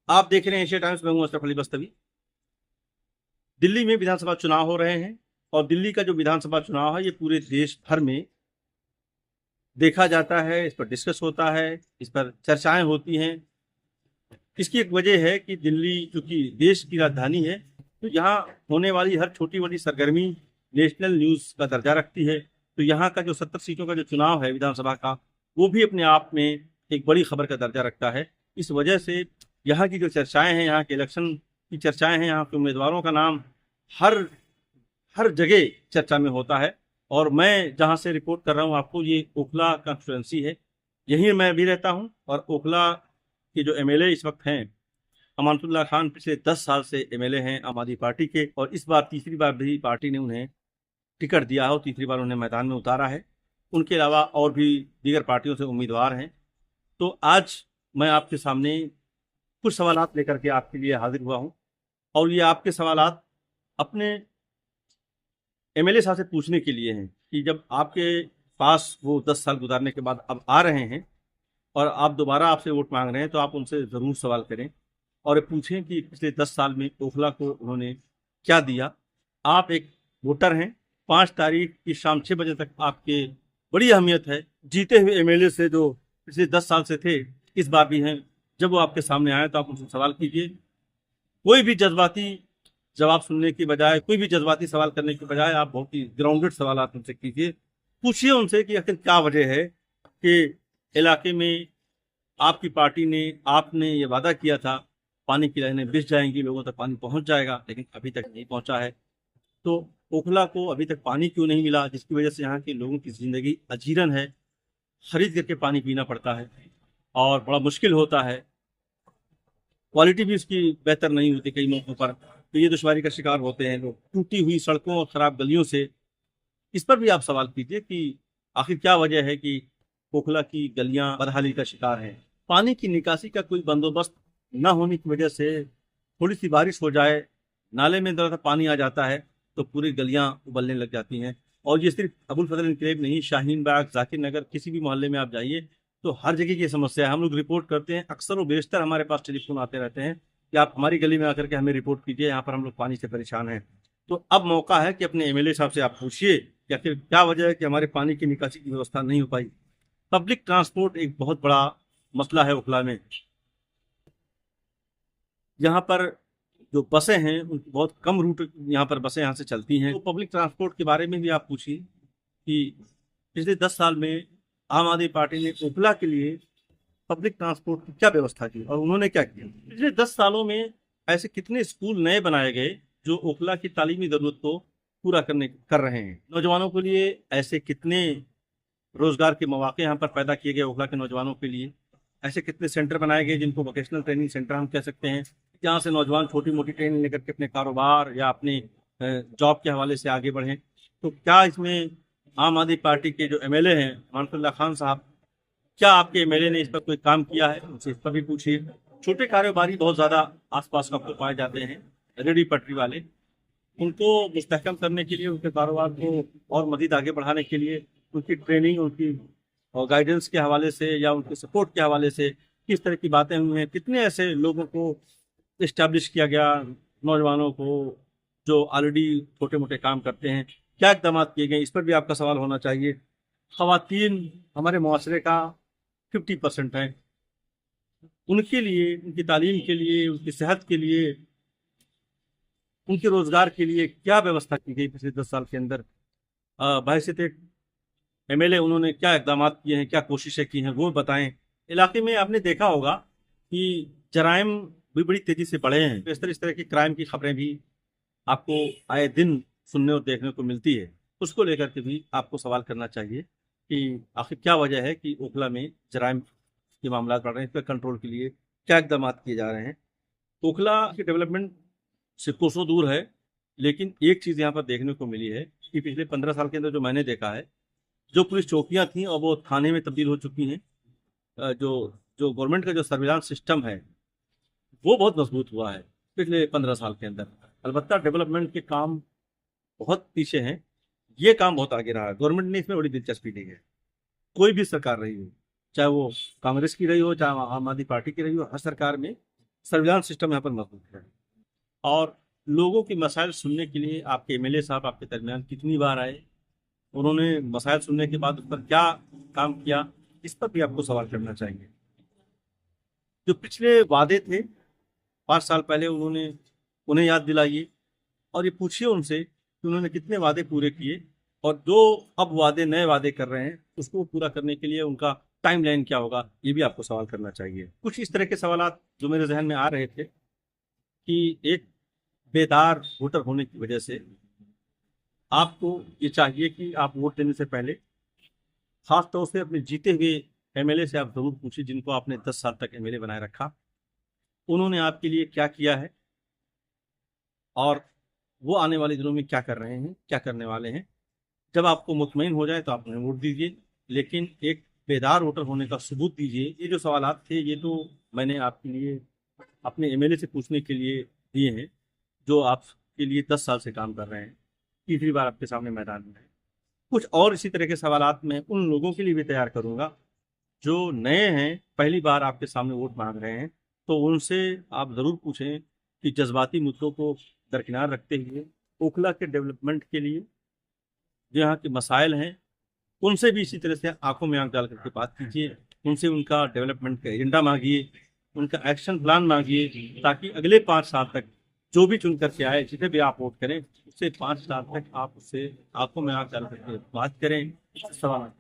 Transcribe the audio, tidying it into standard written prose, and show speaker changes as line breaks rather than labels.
आप देख रहे हैं एशिया टाइम्स में, हूं अशरफ अली बस्तवी। दिल्ली में विधानसभा चुनाव हो रहे हैं और दिल्ली का जो विधानसभा चुनाव है ये पूरे देश भर में देखा जाता है, इस पर डिस्कस होता है, इस पर चर्चाएं होती हैं। इसकी एक वजह है कि दिल्ली चूंकि देश की राजधानी है तो यहाँ होने वाली हर छोटी बड़ी सरगर्मी नेशनल न्यूज़ का दर्जा रखती है। तो यहाँ का जो 70 सीटों का जो चुनाव है विधानसभा का, वो भी अपने आप में एक बड़ी खबर का दर्जा रखता है। इस वजह से यहाँ की जो चर्चाएं हैं, यहाँ के इलेक्शन की चर्चाएं हैं, यहाँ के उम्मीदवारों का नाम हर हर जगह चर्चा में होता है। और मैं जहाँ से रिपोर्ट कर रहा हूँ आपको, ये ओखला कॉन्स्टिट्यूंसी है, यहीं मैं भी रहता हूँ। और ओखला के जो एमएलए इस वक्त हैं, अमानतुल्लाह खान पिछले 10 साल से एमएलए हैं आम आदमी पार्टी के, और इस बार तीसरी बार भी पार्टी ने उन्हें टिकट दिया है और तीसरी बार उन्हें मैदान में उतारा है। उनके अलावा और भी दीगर पार्टियों से उम्मीदवार हैं। तो आज मैं आपके सामने कुछ सवालात लेकर के आपके लिए हाजिर हुआ हूँ, और ये आपके सवालात अपने एमएलए साहब से पूछने के लिए हैं कि जब आपके पास वो 10 साल गुजारने के बाद अब आ रहे हैं और आप दोबारा आपसे वोट मांग रहे हैं, तो आप उनसे ज़रूर सवाल करें और पूछें कि पिछले 10 साल में ओखला को उन्होंने क्या दिया। आप एक वोटर हैं, 5 तारीख की शाम 6 बजे तक आपके बड़ी अहमियत है। जीते हुए एमएलए से जो पिछले 10 साल से थे, इस बार भी हैं, जब वो आपके सामने आए तो आप उनसे सवाल कीजिए। कोई भी जज्बाती जवाब सुनने की बजाय, कोई भी जज्बाती सवाल करने के बजाय आप बहुत ही ग्राउंडेड सवाल उनसे कीजिए। पूछिए उनसे कि आखिर क्या वजह है कि इलाके में आपकी पार्टी ने, आपने ये वादा किया था पानी की लाइनें बिछ जाएंगी, लोगों तक पानी पहुंच जाएगा, लेकिन अभी तक नहीं पहुंचा है। तो ओखला को अभी तक पानी क्यों नहीं मिला, जिसकी वजह से यहाँ के लोगों की ज़िंदगी अजीरन है, खरीद करके पानी पीना पड़ता है और बड़ा मुश्किल होता है। क्वालिटी भी उसकी बेहतर नहीं होती कई मौक़ों पर, तो ये दुश्वारी का शिकार होते हैं लोग टूटी हुई सड़कों और ख़राब गलियों से। इस पर भी आप सवाल कीजिए कि आखिर क्या वजह है कि ओखला की गलियां बदहाली का शिकार हैं। पानी की निकासी का कोई बंदोबस्त न होने की वजह से थोड़ी सी बारिश हो जाए, नाले में इधर पानी आ जाता है तो पूरी गलियां उबलने लग जाती हैं। और ये सिर्फ अबुल फजल एनक्लेव नहीं, शाहीन बाग, जाकिर नगर, किसी भी मोहल्ले में आप जाइए तो हर जगह की समस्या है। हम लोग रिपोर्ट करते हैं, अक्सर व बेशतर हमारे पास टेलीफोन आते रहते हैं कि आप हमारी गली में आकर के हमें रिपोर्ट कीजिए, यहाँ पर हम लोग पानी से परेशान हैं। तो अब मौका है कि अपने एमएलए साहब से आप पूछिए कि आखिर क्या वजह है कि हमारे पानी की निकासी की व्यवस्था नहीं हो पाई। पब्लिक ट्रांसपोर्ट एक बहुत बड़ा मसला है ओखला में। यहाँ पर जो बसें हैं उनकी बहुत कम रूट यहाँ पर बसें यहाँ से चलती हैं। तो पब्लिक ट्रांसपोर्ट के बारे में भी आप पूछिए कि पिछले 10 साल में आम आदमी पार्टी ने ओखला के लिए पब्लिक ट्रांसपोर्ट की क्या व्यवस्था की और उन्होंने क्या किया। पिछले 10 सालों में ऐसे कितने स्कूल नए बनाए गए जो ओखला की तालीमी ज़रूरत को पूरा कर रहे हैं। नौजवानों के लिए ऐसे कितने रोजगार के मौके यहाँ पर पैदा किए गए ओखला के नौजवानों के लिए। ऐसे कितने सेंटर बनाए गए जिनको वोकेशनल ट्रेनिंग सेंटर हम कह सकते हैं, जहाँ से नौजवान छोटी मोटी ट्रेनिंग लेकर के अपने कारोबार या अपने जॉब के हवाले से आगे बढ़ें। तो क्या इसमें आम आदमी पार्टी के जो एमएलए हैं अमानतुल्लाह खान साहब, क्या आपके एमएलए ने इस पर कोई काम किया है, उनसे इस पर भी पूछिए। छोटे कारोबारी बहुत ज़्यादा आसपास आपको पाए जाते हैं, रेडी पटरी वाले, उनको मुस्तहकम करने के लिए, उनके कारोबार को और मज़ीद आगे बढ़ाने के लिए उनकी ट्रेनिंग, उनकी गाइडेंस के हवाले से या उनके सपोर्ट के हवाले से किस तरह की बातें हुई हैं, कितने ऐसे लोगों को इस्टेब्लिश किया गया, नौजवानों को जो ऑलरेडी छोटे मोटे काम करते हैं, क्या इकदाम किए गए, इस पर भी आपका सवाल होना चाहिए। ख़वातीन हमारे मुआशरे का 50% हैं, उनके लिए, उनकी तालीम के लिए, उनकी सेहत के लिए, उनके रोज़गार के लिए क्या व्यवस्था की गई पिछले 10 साल के अंदर। बहैसियत एक एमएलए उन्होंने क्या इकदाम किए हैं, क्या कोशिशें की हैं, वो बताएं। इलाके में आपने देखा होगा कि जराइम भी बड़ी तेज़ी से बढ़े हैं, इस तरह की क्राइम की खबरें भी आपको आए दिन सुनने और देखने को मिलती है। उसको लेकर के भी आपको सवाल करना चाहिए कि आखिर क्या वजह है कि ओखला में जराइम के मामला बढ़ रहे हैं, इस पर कंट्रोल के लिए क्या इकदाम किए जा रहे हैं। ओखला की डेवलपमेंट से कोसों दूर है, लेकिन एक चीज़ यहाँ पर देखने को मिली है कि पिछले 15 साल के अंदर जो मैंने देखा है, जो पुलिस चौकियाँ थीं और वो थाने में तब्दील हो चुकी हैं। जो जो गवर्नमेंट का जो सर्विलांस सिस्टम है वो बहुत मजबूत हुआ है पिछले 15 साल के अंदर। अलबत्ता डेवलपमेंट के काम बहुत पीछे हैं, ये काम बहुत आगे रहा है। गवर्नमेंट ने इसमें बड़ी दिलचस्पी ली है, कोई भी सरकार रही हो, चाहे वो कांग्रेस की रही हो, चाहे आम आदमी पार्टी की रही हो, हर सरकार में सर्विलांस सिस्टम यहाँ पर मजबूत है और लोगों की मसाइल सुनने के लिए आपके एमएलए साहब आपके दरमियान कितनी बार आए, उन्होंने मसाइल सुनने के बाद उस पर क्या काम किया, इस पर भी आपको सवाल करना चाहिए। जो पिछले वादे थे 5 साल पहले उन्हें याद दिलाइए और ये पूछिए उनसे कि उन्होंने कितने वादे पूरे किए और जो अब नए वादे कर रहे हैं उसको पूरा करने के लिए उनका टाइमलाइन क्या होगा, ये भी आपको सवाल करना चाहिए। कुछ इस तरह के सवालात जो मेरे जहन में आ रहे थे कि एक बेदार वोटर होने की वजह से आपको ये चाहिए कि आप वोट देने से पहले खास तौर से अपने जीते हुए एमएलए से आप जरूर पूछिए, जिनको आपने 10 साल तक एमएलए बनाए रखा, उन्होंने आपके लिए क्या किया है और वो आने वाले दिनों में क्या कर रहे हैं, क्या करने वाले हैं। जब आपको मुतमईन हो जाए तो आप उन्हें वोट दीजिए, लेकिन एक बेदार वोटर होने का सबूत दीजिए। ये जो सवालात थे ये तो मैंने आपके लिए अपने एमएलए से पूछने के लिए दिए हैं, जो आपके लिए 10 साल से काम कर रहे हैं, तीसरी बार आपके सामने मैदान में है। कुछ और इसी तरह के सवालात मैं उन लोगों के लिए भी तैयार करूंगा जो नए हैं, पहली बार आपके सामने वोट मांग रहे हैं, तो उनसे आप ज़रूर पूछें कि जज्बाती मुद्दों को दरकिनार रखते हुए ओखला के डेवलपमेंट के लिए जो यहाँ के मसाइल हैं उनसे भी इसी तरह से आंखों में आंख डाल करके बात कीजिए, उनसे उनका डेवलपमेंट का एजेंडा मांगिए, उनका एक्शन प्लान मांगिए, ताकि अगले 5 साल तक जो भी चुन करके आए, जिसे भी आप वोट करें, उससे 5 साल तक आप उससे आंखों में आंख डाल करके बात करें, सवाल